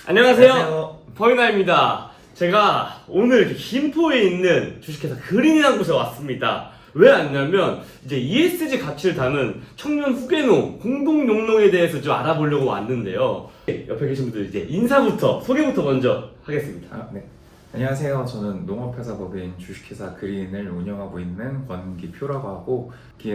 안녕하세요. 범인아입니다. 제가 오늘 이렇게 김포에 있는 주식회사 그린이라는 곳에 왔습니다. 왜 왔냐면 이제 ESG 가치를 담은 청년 후계농, 공동용농에 대해서 좀 알아보려고 왔는데요. 옆에 계신 분들 이제 소개부터 먼저 하겠습니다. 네. 안녕하세요. 저는 농업회사법인 주식회사 그린을 운영하고 있는 권기표라고 하고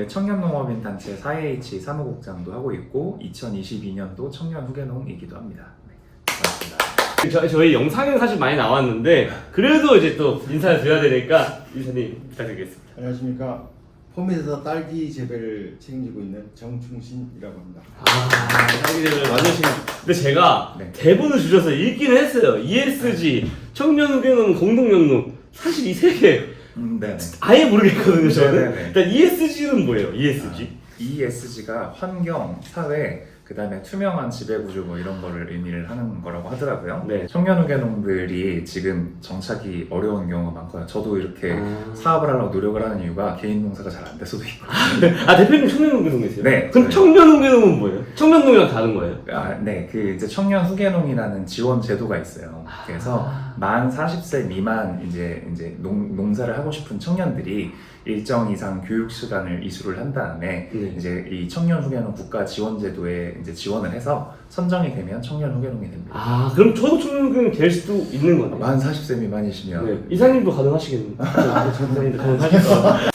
청년농업인 단체 4H 사무국장도 하고 있고 2022년도 청년 후계농이기도 합니다. 네, 반갑습니다. 저희 영상에는 사실 많이 나왔는데 그래도 이제 또 인사를 드려야 되니까 인사님 부탁드리겠습니다. 안녕하십니까. 포밋에서 딸기 재배를 책임지고 있는 정충신이라고 합니다. 딸기 재배를 맞으시면 근데 제가 네. 대본을 주셔서 읽기는 했어요. ESG, 청년 후계농, 공동용농 사실 이 세 개 네. 아예 모르겠거든요 저는. 네네네. 일단 ESG는 뭐예요? ESG? ESG가 환경, 사회, 그 다음에 투명한 지배구조 뭐 이런 거를 의미를 하는 거라고 하더라고요. 네. 청년 후계농들이 지금 정착이 어려운 경우가 많고요. 저도 이렇게 사업을 하려고 노력을 하는 이유가 개인 농사가 잘 안 돼서도 있거든요. 대표님 청년 후계농이세요? 네. 그럼 청년 후계농은 뭐예요? 청년농이랑 다른 거예요? 네. 그 이제 청년 후계농이라는 지원 제도가 있어요. 그래서 만 40세 미만 이제 농사를 하고 싶은 청년들이 일정 이상 교육 시간을 이수를 한 다음에 네. 이제 이 청년 후계농 국가 지원 제도에 이제 지원을 해서 선정이 되면 청년 후계농이 됩니다. 그럼 저도 청년 후계농 될 수도 있는 거네요. 만 40세 미만이시면 네. 이사님도 가능하시겠네요. 이사님도 가능하실까요?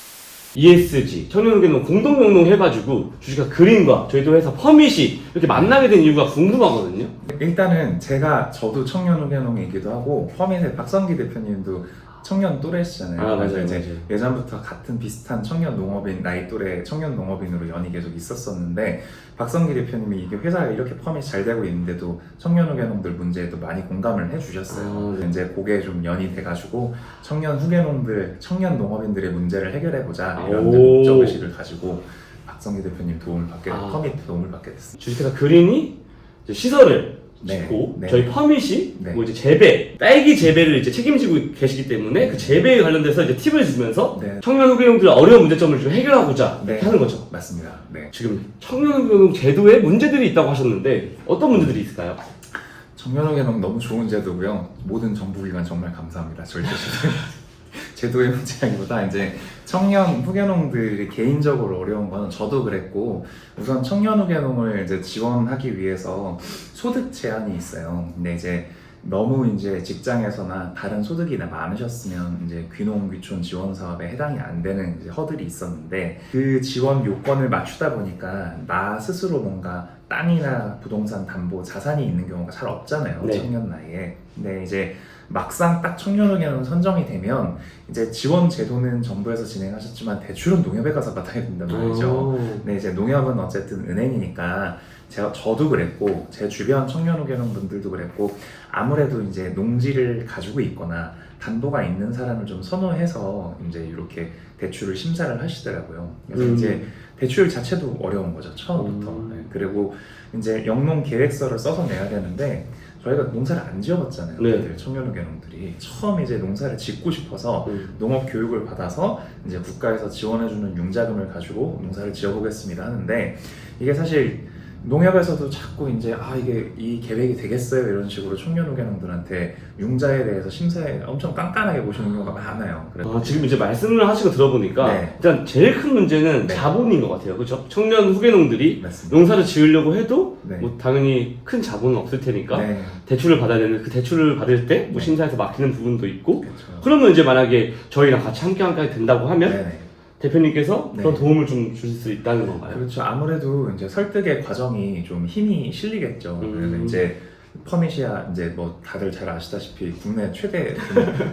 ESG, 청년 후계농 공동용농 해가지고 주식회사 그린과 저희도 회사 퍼밋이 이렇게 만나게 된 이유가 궁금하거든요. 일단은 저도 청년 후계농이기도 하고 퍼밋의 박성기 대표님도 청년 또래시잖아요. 그래서 맞아요. 이제 예전부터 같은 비슷한 청년 농업인 나이 또래 청년 농업인으로 연이 계속 있었었는데 박성기 대표님이 이게 회사가 이렇게 펌이 잘 되고 있는데도 청년 후계농들 문제에도 많이 공감을 해주셨어요. 네. 이제 그게 좀 연이 돼가지고 청년 후계농들, 청년 농업인들의 문제를 해결해보자 이런 목적 의식을 가지고 박성기 대표님 도움을 펌이 도움을 받게 됐습니다. 주식회사 그린이 이제 시설을 네. 짓고 네. 저희 퍼밋이 네. 뭐 이제 딸기 재배를 이제 책임지고 계시기 때문에 그 재배에 관련돼서 이제 팁을 주면서 네. 청년 후계농들의 어려운 문제점을 좀 해결하고자 네. 하는 거죠. 맞습니다. 네. 지금 청년 후계농 제도에 문제들이 있다고 하셨는데 어떤 문제들이 있을까요? 청년 후계농 너무 좋은 제도고요. 모든 정부기관 정말 감사합니다. 저희 제도의 문제라기보다 이제 청년 후계농들이 개인적으로 어려운 거는 저도 그랬고 우선 청년 후계농을 이제 지원하기 위해서 소득 제한이 있어요. 근데 이제 너무 이제 직장에서나 다른 소득이 많으셨으면 이제 귀농 귀촌 지원 사업에 해당이 안 되는 이제 허들이 있었는데 그 지원 요건을 맞추다 보니까 나 스스로 뭔가 땅이나 부동산 담보 자산이 있는 경우가 잘 없잖아요. 네. 청년 나이에. 근데 이제 막상 딱 청년 후계농 선정이 되면 이제 지원 제도는 정부에서 진행하셨지만 대출은 농협에 가서 받아야 된단 말이죠. 근데 이제 농협은 어쨌든 은행이니까 저도 그랬고 제 주변 청년 후계농 분들도 그랬고 아무래도 이제 농지를 가지고 있거나 담보가 있는 사람을 좀 선호해서 이제 이렇게 대출을 심사를 하시더라고요. 그래서 이제 대출 자체도 어려운 거죠, 처음부터. 네. 그리고 이제 영농 계획서를 써서 내야 되는데 저희가 농사를 안 지어봤잖아요. 네. 청년 후계농들이 처음 이제 농사를 짓고 싶어서 농업 교육을 받아서 이제 국가에서 지원해주는 융자금을 가지고 농사를 지어보겠습니다 하는데 이게 사실 농협에서도 자꾸 이제 이게 이 계획이 되겠어요 이런 식으로 청년 후계농들한테 융자에 대해서 심사에 엄청 깐깐하게 보시는 경우가 많아요. 그래서 지금 이제 말씀을 하시고 들어보니까 네. 일단 제일 큰 문제는 네. 자본인 것 같아요. 그렇죠? 청년 후계농들이 맞습니다. 농사를 지으려고 해도 네. 뭐 당연히 큰 자본은 없을 테니까 네. 대출을 받아야 되는데 그 대출을 받을 때 뭐 네. 심사에서 막히는 부분도 있고 그렇죠. 그러면 이제 만약에 저희랑 같이 함께 된다고 하면 네네. 대표님께서 네. 그런 도움을 좀 주실 수 있다는 건가요? 그렇죠. 아무래도 이제 설득의 과정이 좀 힘이 실리겠죠. 그래서 이제 퍼밋이야 이제 뭐 다들 잘 아시다시피 국내 최대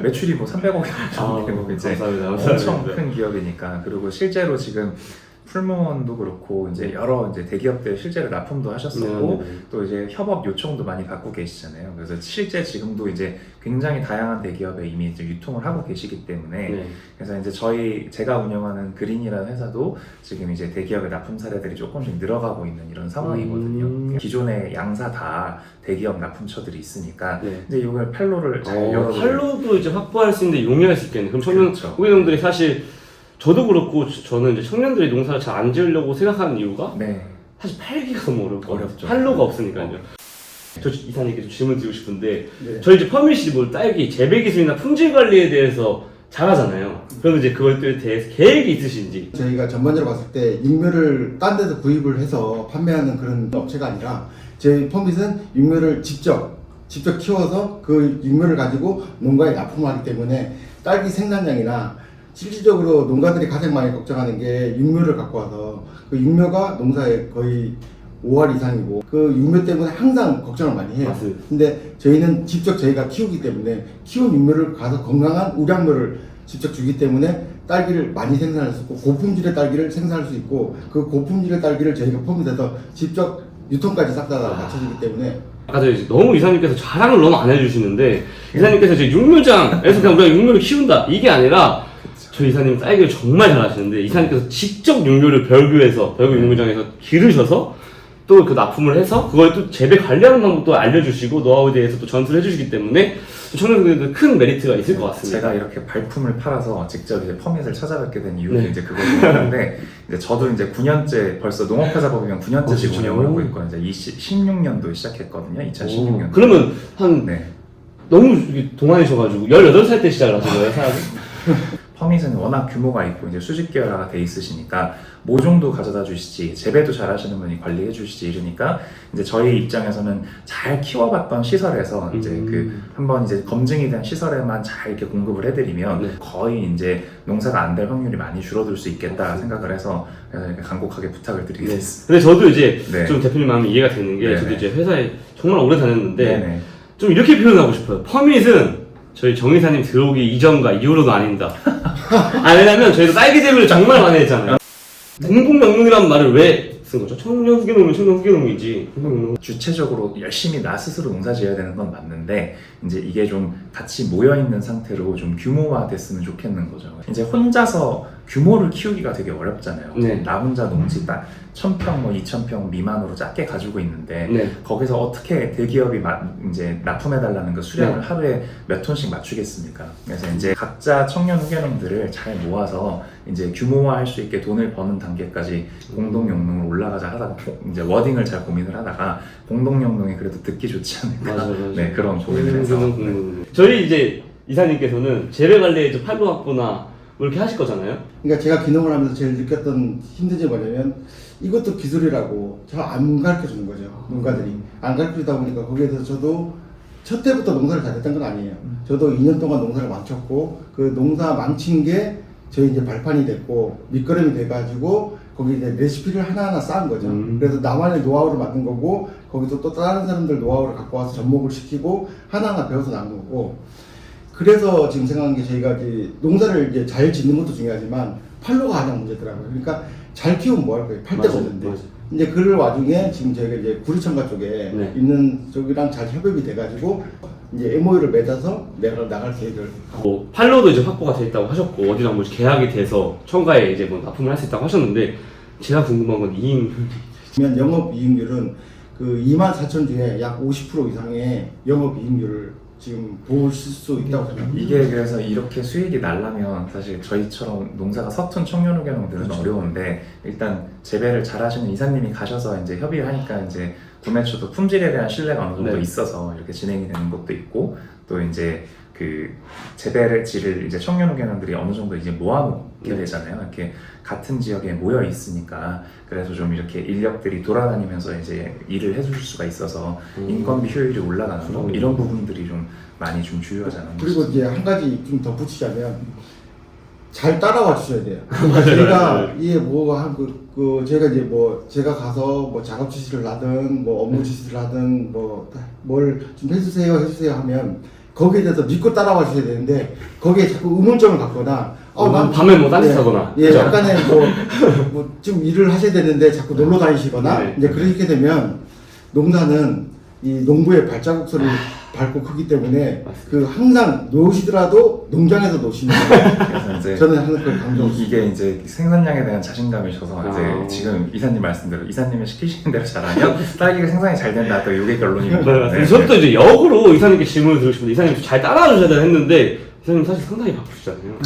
매출이 뭐 300억이 넘는 이제 감사합니다. 엄청 큰 기업이니까. 그리고 실제로 지금 풀무원도 그렇고 이제 여러 이제 대기업들 실제로 납품도 하셨었고 또 이제 협업 요청도 많이 받고 계시잖아요. 그래서 실제 지금도 이제 굉장히 다양한 대기업에 이미 이제 유통을 하고 계시기 때문에 그래서 이제 제가 운영하는 그린이라는 회사도 지금 이제 대기업의 납품 사례들이 조금씩 늘어가고 있는 이런 상황이거든요. 기존의 양사 다 대기업 납품처들이 있으니까 이제 이걸 판로를 잘 열어주는 판로도 이제 확보할 수 있는데 용이할 수 있겠네요. 그럼 청년 그렇죠. 후계농들이 사실 저도 그렇고 저는 이제 청년들이 농사를 잘 안 지으려고 생각하는 이유가 네. 사실 팔기가 너무 어렵죠. 판로가 없으니까요. 저 이사님께 좀 질문 드리고 싶은데 네. 저희 이제 퍼밋이 뭐 딸기 재배 기술이나 품질 관리에 대해서 잘하잖아요. 그러면 이제 그것에 대해서 계획이 있으신지. 저희가 전반적으로 봤을 때 육묘를 딴 데서 구입을 해서 판매하는 그런 업체가 아니라 저희 퍼밋은 육묘를 직접 키워서 그 육묘를 가지고 농가에 납품하기 때문에 딸기 생산량이나 실질적으로 농가들이 가장 많이 걱정하는 게 육묘를 갖고 와서 그 육묘가 농사의 거의 5할 이상이고 그 육묘 때문에 항상 걱정을 많이 해요. 맞습니다. 근데 저희는 직접 저희가 키우기 때문에 키운 육묘를 가서 건강한 우량묘를 직접 주기 때문에 딸기를 많이 생산할 수 있고 고품질의 딸기를 생산할 수 있고 그 고품질의 딸기를 저희가 포함해서 직접 유통까지 싹 다 맞춰주기 때문에 아까 전에 너무 이사님께서 자랑을 너무 안 해주시는데 이사님께서 이제 육묘장에서 그냥 우리가 육묘를 키운다 이게 아니라 저희 이사님은 딸기를 정말 잘하시는데 이사님께서 직접 육묘를 별교 육묘장에서 기르셔서 또 그 납품을 해서 그걸 또 재배 관리하는 방법도 알려주시고 노하우에 대해서 또 전수를 해주시기 때문에 청년들에게 큰 메리트가 있을 것 같습니다. 제가 이렇게 발품을 팔아서 직접 이제 퍼밋을 찾아뵙게 된 이유는 네. 이제 그거였는데 이제 저도 이제 9년째 벌써 농업회사 법인면 9년째 지금 진짜요? 운영을 하고 있거든요. 이제 16년도 시작했거든요. 2016년도. 그러면 한 네. 너무 동안이셔가지고 18살 때 시작을 하신 거예요, 사업을? 퍼밋은 워낙 규모가 있고 이제 수직 계열화가 돼 있으시니까 모종도 가져다 주시지 재배도 잘 하시는 분이 관리해 주시지 이러니까 이제 저희 입장에서는 잘 키워봤던 시설에서 이제 그 한번 이제 검증이 된 시설에만 잘 이렇게 공급을 해드리면 네. 거의 이제 농사가 안 될 확률이 많이 줄어들 수 있겠다 생각을 해서 그래서 이렇게 간곡하게 부탁을 드리게 네. 됐습니다. 근데 저도 이제 네. 좀 대표님 마음이 이해가 되는 게 네네. 저도 이제 회사에 정말 오래 다녔는데 네네. 좀 이렇게 표현하고 싶어요. 퍼밋은 저희 정의사님 들어오기 이전과 이후로도 아닙니다. 왜냐면 저희도 딸기 재배를 정말 많이 했잖아요. 공동명농이란 말을 왜 쓴 거죠? 청년 후계농은 청년 후계농이지. 주체적으로 열심히 나 스스로 농사 지어야 되는 건 맞는데 이제 이게 좀 같이 모여 있는 상태로 좀 규모화 됐으면 좋겠는 거죠. 이제 혼자서 규모를 키우기가 되게 어렵잖아요. 네. 나 혼자 농지 딱 1000평 뭐 2000평 미만으로 작게 가지고 있는데 네. 거기서 어떻게 대기업이 이제 납품해달라는 그 수량을 네. 하루에 몇 톤씩 맞추겠습니까? 그래서 이제 각자 청년 후계농들을 잘 모아서 이제 규모화할 수 있게 돈을 버는 단계까지 공동영농을 올라가자 하다가 이제 워딩을 잘 고민을 하다가 공동영농이 그래도 듣기 좋지 않을까? 맞아. 네, 그런 고민을 해서 네. 저희 이제 이사님께서는 재배 관리에 좀 판로 확보나 뭐 이렇게 하실 거잖아요. 그러니까 제가 기농을 하면서 제일 느꼈던 힘든 점이 뭐냐면 이것도 기술이라고 잘 안 가르쳐 주는 거죠. 농가들이 안 가르쳐 주다 보니까 거기에 대해서 저도 첫 해부터 농사를 잘했던 건 아니에요. 저도 2년 동안 농사를 망쳤고 그 농사 망친 게 저희 이제 발판이 됐고 밑거름이 돼가지고 거기 이제 레시피를 하나하나 쌓은 거죠. 그래서 나만의 노하우를 만든 거고 거기서 또 다른 사람들 노하우를 갖고 와서 접목을 시키고 하나하나 배워서 나온 거고. 그래서 지금 생각한 게 저희가 이제 농사를 이제 잘 짓는 것도 중요하지만 판로가 가장 문제더라고요. 그러니까 잘 키우면 뭐 할 거예요? 팔 데가 없는데. 이제 그 와중에 지금 저희가 이제 구리천가 쪽에 네. 있는 쪽이랑 잘 협업이 돼가지고 이제 MOU를 맺어서 나갈 계획을 하고. 뭐 팔로도 이제 확보가 돼 있다고 하셨고 어디랑 뭐 계약이 돼서 청가에 이제 뭐 납품을 할 수 있다고 하셨는데 제가 궁금한 건 이익률. 그러면 영업이익률은 그 24,000 중에 약 50% 이상의 영업이익률을 지금 보실 수 있다고 생각합니다. 이게 그래서 이렇게 수익이 날라면 사실 저희처럼 농사가 서툰 청년 후계농들은 그렇죠. 어려운데 일단 재배를 잘 하시는 이사님이 가셔서 이제 협의를 하니까 이제 구매처도 품질에 대한 신뢰가 어느 정도 네. 있어서 이렇게 진행이 되는 것도 있고 또 이제 그 재배를 지를 이제 청년 후계농들이 어느 정도 이제 모아놓게 네. 되잖아요. 이렇게 같은 지역에 모여 있으니까 그래서 좀 이렇게 인력들이 돌아다니면서 이제 일을 해줄 수가 있어서 인건비 효율이 올라가는 거 이런 부분들이 좀 많이 좀 주요하지 않나. 그리고 이제 한 가지 좀 덧붙이자면 잘 따라와 주셔야 돼요. 저희가 이게 뭐가 한 제가 이제 뭐 제가 가서 뭐 작업 지시를 하든 뭐 업무 지시를 하든 뭐 뭘 좀 해주세요 하면 거기에 대해서 믿고 따라와 주셔야 되는데 거기에 자꾸 의문점을 갖거나 난 밤에 뭐 딴짓하거나. 예, 그죠? 약간의 좀 일을 하셔야 되는데 자꾸 놀러 다니시거나 네. 이제 그렇게 되면 농사는 이 농부의 발자국 소리를 밟고 크기 때문에 그 항상 놓으시더라도 농장에서 놓으시는 거예요. 그래서 이제 저는 항상 그걸 강조하고 이게 이제 생산량에 대한 자신감이셔서 이제 지금 이사님 말씀대로 이사님이 시키시는 대로 잘하면 딸기가 생산이 잘 된다 또 이게 결론입니다. 네. 저도 이제 역으로 이사님께 질문을 드리고 싶은데 이사님 잘 따라와 주셔야 되나 했는데 이사님 사실 상당히 바쁘시잖아요.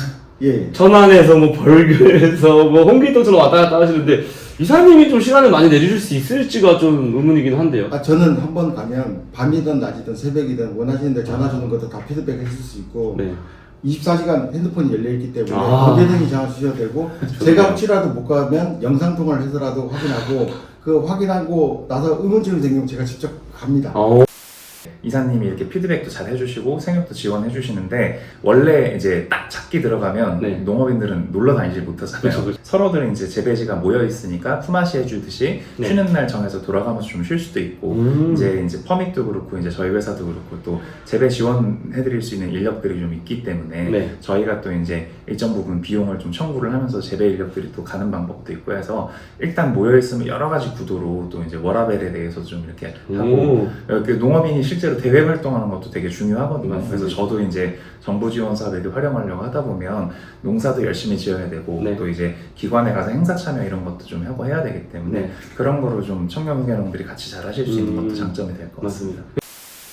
예. 천안에서 뭐 벌교에서 뭐 홍길동처럼 왔다 갔다 하시는데 이사님이 좀 시간을 많이 내주실 수 있을지가 좀 의문이긴 한데요. 저는 한 번 가면 밤이든 낮이든 새벽이든 원하시는 데 전화 주는 것도 다 피드백 해줄 수 있고 네. 24시간 핸드폰이 열려있기 때문에 아. 언제든지 전화 주셔도 되고 제가 혹시라도 못 가면 영상통화를 해서라도 확인하고 그 확인하고 나서 의문점이 생기면 제가 직접 갑니다. 이사님이 이렇게 피드백도 잘 해주시고 생육도 지원해 주시는데 원래 이제 딱 작기 들어가면 네. 농업인들은 놀러 다니질 못하잖아요. 그쵸, 그쵸. 서로들 이제 재배지가 모여 있으니까 품앗이 해주듯이 네. 쉬는 날 정해서 돌아가면서 좀 쉴 수도 있고 이제 퍼밋도 그렇고 이제 저희 회사도 그렇고 또 재배 지원해드릴 수 있는 인력들이 좀 있기 때문에 네. 저희가 또 이제 일정 부분 비용을 좀 청구를 하면서 재배 인력들이 또 가는 방법도 있고 해서 일단 모여 있으면 여러 가지 구도로 또 이제 워라벨에 대해서 좀 이렇게 하고 그 농업인이 실제로 대외 활동하는 것도 되게 중요하거든요. 맞습니다. 그래서 저도 이제 정부 지원 사업에도 활용하려고 하다 보면 농사도 열심히 지어야 되고 네. 또 이제 기관에 가서 행사 참여 이런 것도 좀 하고 해야 되기 때문에 네. 그런 거로 좀 청년 후계농들이 같이 잘 하실 수 있는 것도 장점이 될 것 같습니다. 맞습니다.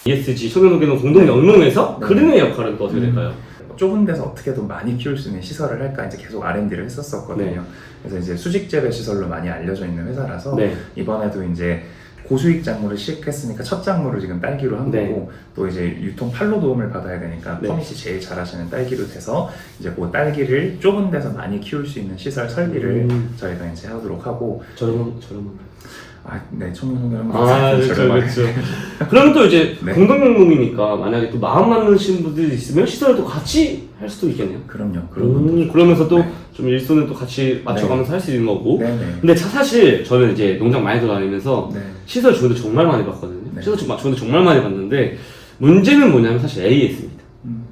ESG 청년후계농 공동 영농에서 네. 그린의 역할은 또 어떻게 될까요? 좁은 데서 어떻게든 많이 키울 수 있는 시설을 할까 이제 계속 R&D를 했었거든요. 네. 그래서 이제 수직 재배 시설로 많이 알려져 있는 회사라서 네. 이번에도 이제 고수익 작물을 시작했으니까 첫 작물을 지금 딸기로 한 네. 거고 또 이제 유통 판로 도움을 받아야 되니까 네. 퍼밋이 제일 잘하시는 딸기로 돼서 이제 그 딸기를 좁은 데서 많이 키울 수 있는 시설 설비를 저희가 이제 하도록 하고 저렴한. 네 청년후계농 그렇죠. 그러면 또 이제 네. 공동영농이니까 만약에 또 마음 맞는 분들이 있으면 시설을 또 같이 할 수도 있겠네요. 그럼요. 그런 것도 그러면서 또 네. 좀 일손을 또 같이 맞춰가면서 할 수 있는 거고. 네네. 근데 사실 저는 이제 농장 많이 돌아다니면서 네. 시설 지원도 정말 많이 봤거든요. 네. 시설 지원도 정말 많이 봤는데 문제는 뭐냐면 사실 AS입니다.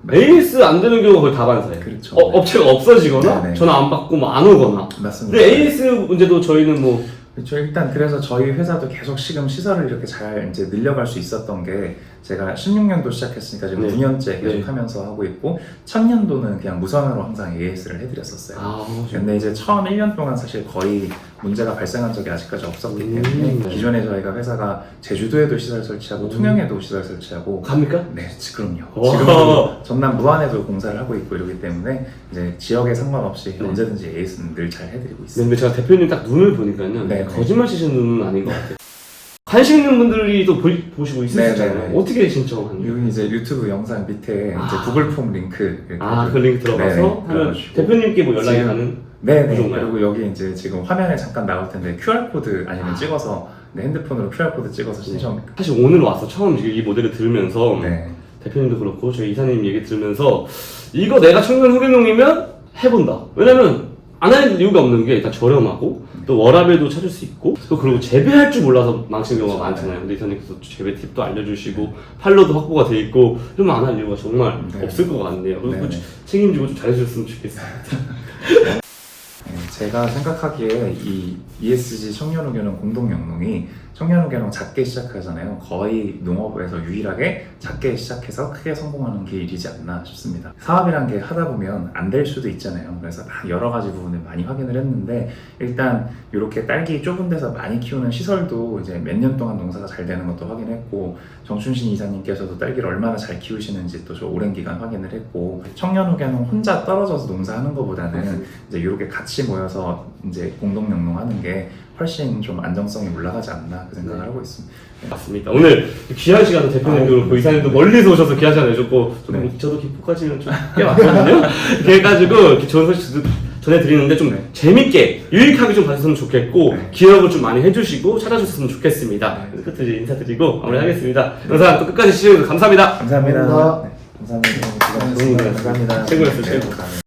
맞아요. AS 안 되는 경우가 거의 다반사예요. 그렇죠. 업체가 없어지거나 네네. 전화 안 받고 뭐 안 오거나. 맞습니다. 근데 AS 문제도 저희는 뭐 그렇죠. 일단 그래서 저희 회사도 계속 지금 시설을 이렇게 잘 이제 늘려갈 수 있었던 게 제가 16년도 시작했으니까 지금 네. 9년째 계속 네. 하면서 하고 있고 1000년도는 그냥 무선으로 항상 AS를 해드렸었어요. 네. 근데 이제 처음 1년 동안 사실 거의 문제가 발생한 적이 아직까지 없었기 때문에 네. 기존에 저희가 회사가 제주도에도 시설 설치하고 통영에도 시설 설치하고 갑니까? 네, 그럼요. 와. 지금도 전남 무안에도 공사를 하고 있고 이러기 때문에 이제 지역에 상관없이 네. 언제든지 AS는 늘 잘 해드리고 네, 있습니다. 근데 제가 대표님 딱 눈을 보니까요. 네. 거짓말 치시는 눈은 아닌 것 같아요. 관심 있는 분들이 또 보시고 있으시잖아요. 네, 네. 어떻게 신청하는지. 여기 이제 유튜브 영상 밑에 이제 구글 폼 링크 이렇게 그 링크 들어가서 네네, 하면 그래가지고. 대표님께 뭐 연락이 지금- 가는. 네, 구조인가요? 그리고 여기 이제 지금 화면에 잠깐 나올 텐데 QR 코드 아니면 찍어서 네, 핸드폰으로 QR 코드 찍어서 신청. 사실 오늘 와서 처음 이 모델을 들으면서 네, 대표님도 그렇고 저희 이사님 얘기 들으면서 이거 내가 청년 후계농이면 해본다. 왜냐면 안 할 이유가 없는 게 일단 저렴하고 또 워라벨도 찾을 수 있고 또 그리고 재배할 줄 몰라서 망치는 경우가 많잖아요. 근데 이사님께서 재배 팁도 알려주시고 팔로도 확보가 돼 있고 그러면 안 할 이유가 정말 네. 없을 것 같네요. 그리고 네. 책임지고 좀 잘해주셨으면 좋겠습니다. 네, 제가 생각하기에 이 ESG 청년후계농 공동영농이 청년후계농 작게 시작하잖아요. 거의 농업에서 유일하게 작게 시작해서 크게 성공하는 길이지 않나 싶습니다. 사업이란 게 하다 보면 안 될 수도 있잖아요. 그래서 막 여러 가지 부분을 많이 확인을 했는데 일단 이렇게 딸기 좁은 데서 많이 키우는 시설도 이제 몇 년 동안 농사가 잘 되는 것도 확인했고 정춘신 이사님께서도 딸기를 얼마나 잘 키우시는지 또 저 오랜 기간 확인을 했고 청년후계농 혼자 떨어져서 농사하는 것보다는 이제 이렇게 같이 모여서 이제 공동영농하는 게 훨씬 좀 안정성이 올라가지 않나 그 생각을 하고 있습니다. 맞습니다. 오늘 귀한 시간을 대표님도 그렇고 이사님도 멀리서 오셔서 귀한 시간 내줬고 네. 저도 기포까지는 좀 꽤 왔거든요. 그래가지고 이렇게 좋은 소식 전해드리는데 좀 재밌게 유익하게 좀 봐주셨으면 좋겠고 네. 기억을 좀 많이 해주시고 찾아주셨으면 좋겠습니다. 네. 끝으로 인사드리고 마무리하겠습니다. 영상 또 끝까지 시청해주셔서 감사합니다. 감사합니다. 감사합니다. 네, 감사합니다. 좋은 거 감사합니다. 최고였어요, 네, 최고. 감사합니다.